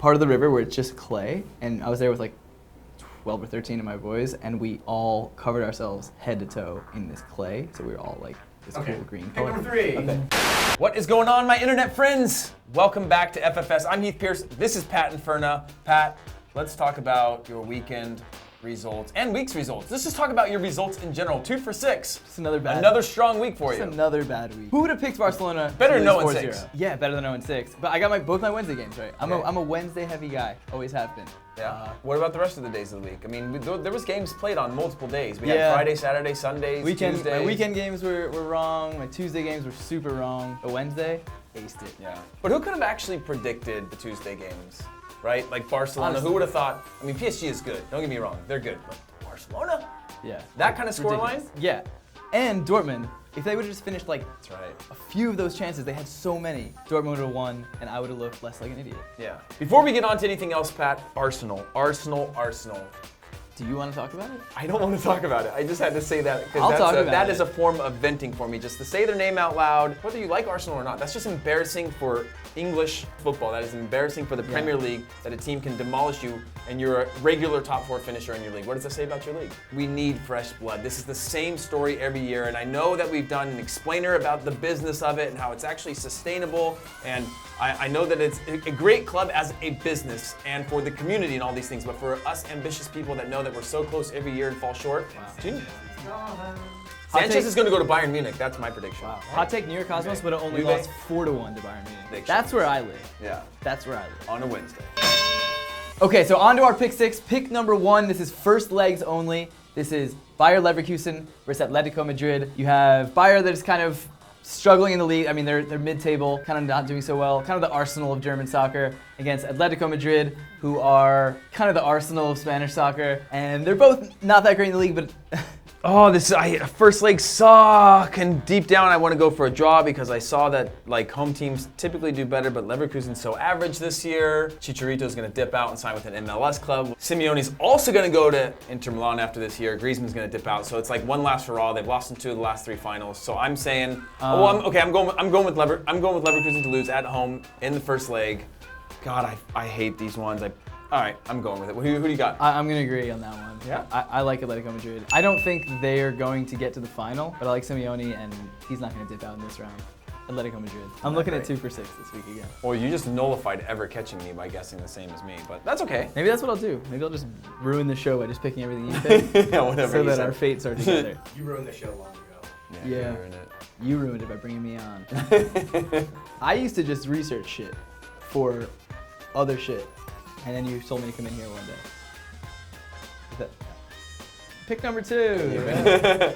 part of the river where it's just clay, and I was there with like 12 or 13 of my boys, and we all covered ourselves head to toe in this clay, so we were all like this cool green color. Number 3. Okay. What is going on, my internet friends? Welcome back to FFS. I'm Heath Pierce. This is Pat Inferna. Pat, let's talk about your weekend results and week's results. Let's just talk about your results in general. 2 for 6. Just another strong week for you. Another bad week. Who would have picked Barcelona? Better than 0 4-0? and 6. Yeah, better than 0 and 6. But I got both my Wednesday games right. I'm Okay. a Wednesday heavy guy. Always have been. Yeah. What about the rest of the days of the week? I mean, there was games played on multiple days. We had Friday, Saturday, Sundays, Tuesdays. My weekend games were wrong. My Tuesday games were super wrong. But Wednesday, aced it. Yeah. But who could have actually predicted the Tuesday games, right? Like Barcelona. Honestly. Who would have thought? I mean, PSG is good. Don't get me wrong. They're good. But Barcelona? Yeah. That kind of scoreline? Yeah. And Dortmund, if they would have just finished like That's right. a few of those chances, they had so many, Dortmund would have won, and I would have looked less like an idiot. Yeah. Before we get on to anything else, Pat, Arsenal. Do you want to talk about it? I don't want to talk about it. I just had to say that I'll talk because about that it. is a form of venting for me. Just to say their name out loud, whether you like Arsenal or not, that's just embarrassing for English football. That is embarrassing for the Premier League that a team can demolish you and you're a regular top 4 finisher in your league. What does that say about your league? We need fresh blood. This is the same story every year, and I know that we've done an explainer about the business of it and how it's actually sustainable, and I know that it's a great club as a business and for the community and all these things, but for us ambitious people that know that we're so close every year and fall short, Sanchez is going to go to Bayern Munich. That's my prediction. Wow. Hot take, New York Cosmos would have only Juve. lost 4-1 to Bayern Munich. Big That's shots. where I live. Yeah. That's where I live. On a Wednesday. Okay, so on to our pick 6. Pick number 1, this is first legs only. This is Bayer Leverkusen versus Atletico Madrid. You have Bayer that is kind of struggling in the league. I mean, they're mid-table, kind of not doing so well. Kind of the Arsenal of German soccer against Atletico Madrid, who are kind of the Arsenal of Spanish soccer. And they're both not that great in the league, but Oh, first leg suck, and deep down I want to go for a draw because I saw that like home teams typically do better, but Leverkusen's so average this year. Chicharito's going to dip out and sign with an MLS club. Simeone's also going to go to Inter Milan after this year. Griezmann's going to dip out, so it's like one last for all. They've lost in 2 of the last 3 finals, so I'm saying, I'm going with Leverkusen to lose at home in the first leg. God, I hate these ones. All right, I'm going with it. Who do you got? I'm going to agree on that one. Yeah? I like Atletico Madrid. I don't think they're going to get to the final, but I like Simeone, and he's not going to dip out in this round. Atletico Madrid. I'm looking at 2 for 6 this week again. Well, you just nullified ever catching me by guessing the same as me, but that's okay. Maybe that's what I'll do. Maybe I'll just ruin the show by just picking everything you pick. Yeah, whatever. So you that said. our fates are together. You ruined the show long ago. Yeah. you ruined it. You ruined it by bringing me on. I used to just research shit for other shit, and then you told me to come in here one day. Pick number 2.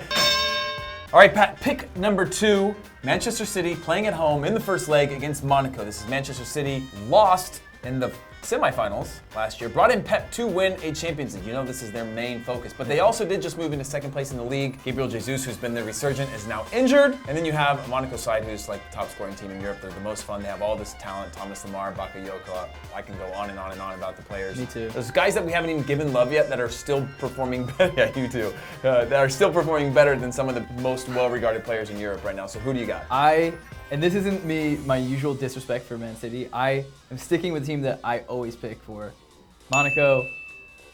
All right, Pat, pick number 2. Manchester City playing at home in the first leg against Monaco. This is Manchester City lost in the semifinals last year. Brought in Pep to win a Champions League. You know this is their main focus. But they also did just move into second place in the league. Gabriel Jesus, who's been their resurgent, is now injured. And then you have a Monaco side who's like the top scoring team in Europe. They're the most fun. They have all this talent. Thomas Lemar, Bakayoko. I can go on and on and on about the players. Me too. There's guys that we haven't even given love yet that are still performing better. Yeah, you too. That are still performing better than some of the most well-regarded players in Europe right now. So who do you got? And this isn't my usual disrespect for Man City. I am sticking with the team that I always pick for. Monaco,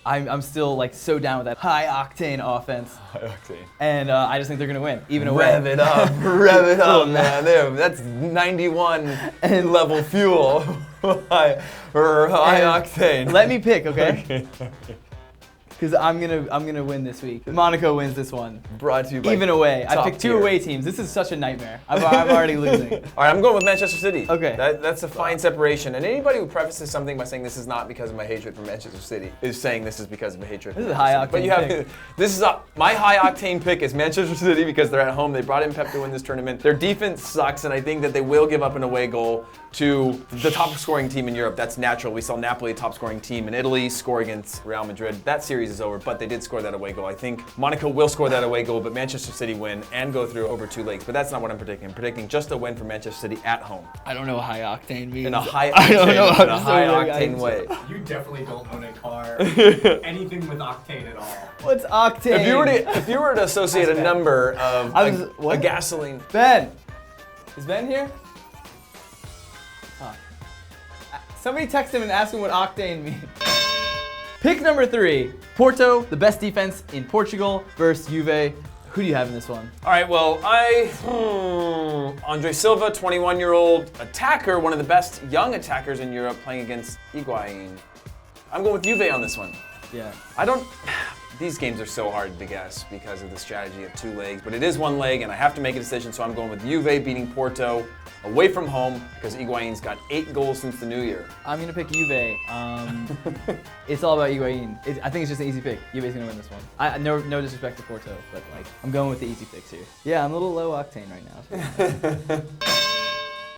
I'm still like so down with that high octane offense. High octane. And I just think they're gonna win, even away. Rev it up, man. That's 91 level fuel. high octane. Let me pick, okay? Because I'm gonna win this week. Monaco wins this one. Brought to you by Even away. I Top picked 2 Tier. away teams. This is such a nightmare. I'm already losing. All right, I'm going with Manchester City. Okay. That's a fine separation. And anybody who prefaces something by saying this is not because of my hatred for Manchester City is saying this is because of my hatred for This is a Manchester high City. But you octane have pick. this is my high octane pick is Manchester City because they're at home. They brought in Pep to win this tournament. Their defense sucks, and I think that they will give up an away goal to the top scoring team in Europe. That's natural. We saw Napoli, top scoring team in Italy, score against Real Madrid. That series is over, but they did score that away goal. I think Monaco will score that away goal, but Manchester City win and go through over 2 legs. But that's not what I'm predicting. I'm predicting just a win for Manchester City at home. I don't know what high octane means. In a high I don't know how octane, in to a say high what octane I- way. You definitely don't own a car. Anything with octane at all. What's octane? If you were to associate a number of a what? gasoline, Ben! Is Ben here? Somebody text him and ask him what octane means. Pick number 3, Porto, the best defense in Portugal versus Juve. Who do you have in this one? All right, well, Andre Silva, 21-year-old attacker, one of the best young attackers in Europe, playing against Higuain. I'm going with Juve on this one. Yeah. These games are so hard to guess because of the strategy of 2 legs, but it is 1 leg, and I have to make a decision, so I'm going with Juve beating Porto away from home because Higuain's got 8 goals since the new year. I'm going to pick Juve. It's all about Higuain. I think it's just an easy pick. Juve's going to win this one. No disrespect to Porto, but like I'm going with the easy picks here. Yeah, I'm a little low octane right now.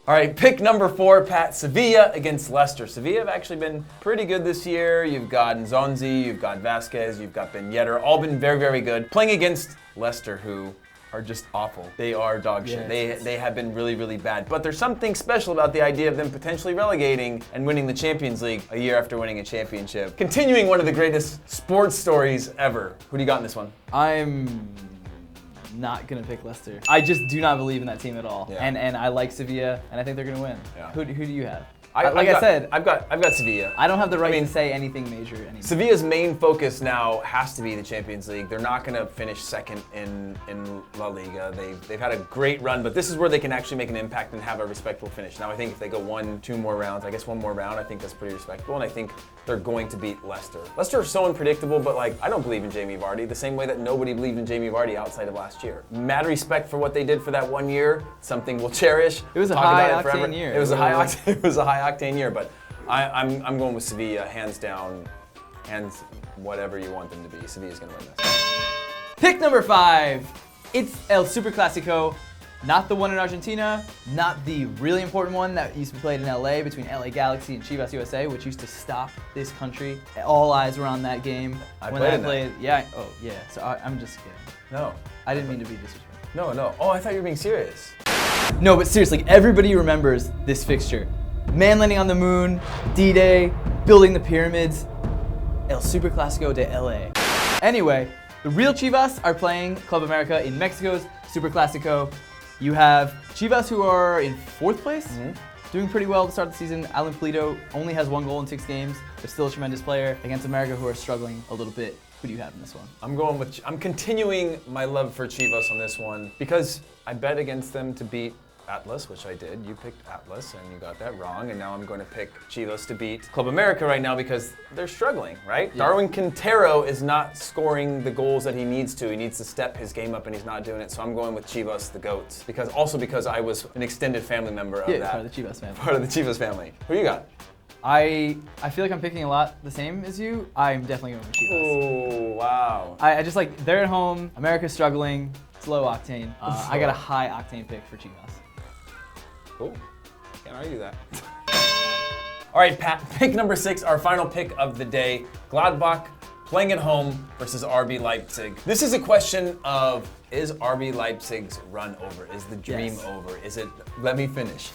All right, pick number 4, Pat. Sevilla against Leicester. Sevilla have actually been pretty good this year. You've got Nzonzi, you've got Vasquez, you've got Ben Yedder, all been very, very good. Playing against Leicester, who are just awful. They are dog shit. They have been really, really bad. But there's something special about the idea of them potentially relegating and winning the Champions League a year after winning a championship. Continuing one of the greatest sports stories ever. Who do you got in this one? I'm not gonna pick Leicester. I just do not believe in that team at all. Yeah. And I like Sevilla, and I think they're gonna win. Yeah. Who do you have? I've got Sevilla. I don't have the right to say anything major anymore. Sevilla's main focus now has to be the Champions League. They're not going to finish second in La Liga. They've had a great run, but this is where they can actually make an impact and have a respectable finish. Now I think if they go 1-2 more rounds, I guess 1 more round, I think that's pretty respectable, and I think they're going to beat Leicester. Leicester are so unpredictable, but like I don't believe in Jamie Vardy the same way that nobody believed in Jamie Vardy outside of last year. Mad respect for what they did for that 1 year. Something we'll cherish. It was a Talk high about it forever. octane year. It was a high octane year, but I'm going with Sevilla, hands down, hands whatever you want them to be. Sevilla's going to win this. Pick number 5. It's El Super Clasico. Not the one in Argentina, not the really important one that used to be played in LA between LA Galaxy and Chivas USA, which used to stop this country. All eyes were on that game. I played. Yeah. Oh, yeah. So I'm just kidding. No. I didn't mean to be disrespectful. No. Oh, I thought you were being serious. No, but seriously, everybody remembers this fixture. Man landing on the moon, D-Day, building the pyramids, El Super Clasico de LA. Anyway, the real Chivas are playing Club America in Mexico's Super Clasico. You have Chivas who are in 4th place, doing pretty well to start the season. Alan Pulido only has 1 goal in 6 games, but still a tremendous player. Against America who are struggling a little bit. Who do you have in this one? I'm continuing my love for Chivas on this one because I bet against them to beat Atlas, which I did. You picked Atlas and you got that wrong, and now I'm going to pick Chivas to beat Club America right now because they're struggling, right? Yeah. Darwin Quintero is not scoring the goals that he needs to. He needs to step his game up and he's not doing it, so I'm going with Chivas, the GOATs. Because I was an extended family member of that. Part of the Chivas family. Part of the Chivas family. Who you got? I feel like I'm picking a lot the same as you. I'm definitely going with Chivas. Oh, wow. I just like, they're at home, America's struggling, it's low octane. I got a high octane pick for Chivas. Cool. Can't argue that. All right, Pat, pick number 6, our final pick of the day. Gladbach playing at home versus RB Leipzig. This is a question of, is RB Leipzig's run over? Is the dream over? Is it, let me finish.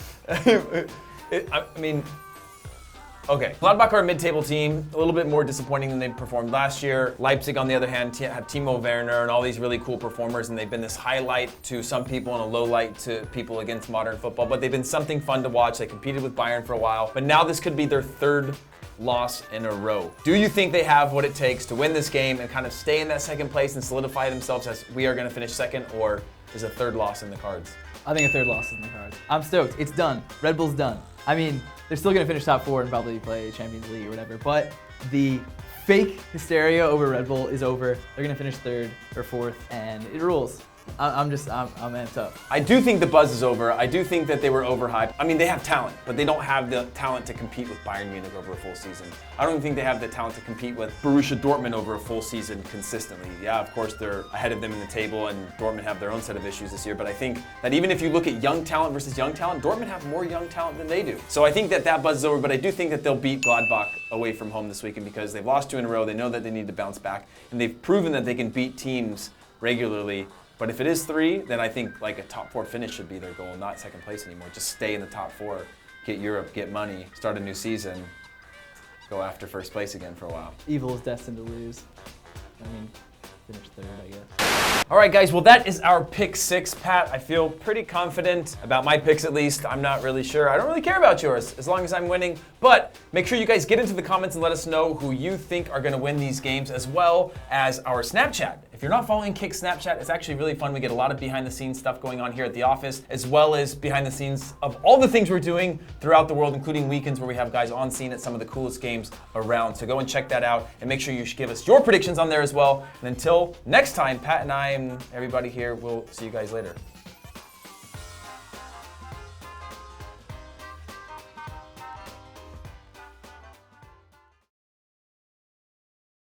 Okay, Gladbach are a mid-table team, a little bit more disappointing than they performed last year. Leipzig, on the other hand, have Timo Werner and all these really cool performers, and they've been this highlight to some people and a low light to people against modern football, but they've been something fun to watch. They competed with Bayern for a while, but now this could be their 3rd loss in a row. Do you think they have what it takes to win this game and kind of stay in that 2nd place and solidify themselves as we are going to finish 2nd, or is a 3rd loss in the cards? I think a 3rd loss is in the cards. I'm stoked. It's done. Red Bull's done. I mean, they're still going to finish top 4 and probably play Champions League or whatever, but the fake hysteria over Red Bull is over. They're going to finish 3rd or 4th, and it rules. I'm amped up. I do think the buzz is over. I do think that they were overhyped. I mean, they have talent, but they don't have the talent to compete with Bayern Munich over a full season. I don't think they have the talent to compete with Borussia Dortmund over a full season consistently. Yeah, of course, they're ahead of them in the table, and Dortmund have their own set of issues this year, but I think that even if you look at young talent versus young talent, Dortmund have more young talent than they do. So I think that buzz is over, but I do think that they'll beat Gladbach away from home this weekend because they've lost 2 in a row. They know that they need to bounce back, and they've proven that they can beat teams regularly. But if it is 3, then I think like a top 4 finish should be their goal, not 2nd place anymore. Just stay in the top 4, get Europe, get money, start a new season, go after 1st place again for a while. Evil is destined to lose. I mean, finish third, I guess. All right, guys. Well, that is our pick 6, Pat. I feel pretty confident about my picks, at least. I'm not really sure. I don't really care about yours as long as I'm winning. But make sure you guys get into the comments and let us know who you think are going to win these games, as well as our Snapchat. If you're not following Kick's Snapchat, it's actually really fun. We get a lot of behind-the-scenes stuff going on here at the office, as well as behind-the-scenes of all the things we're doing throughout the world, including weekends where we have guys on scene at some of the coolest games around. So go and check that out, and make sure you give us your predictions on there as well. And until next time, Pat and I and everybody here, we'll see you guys later.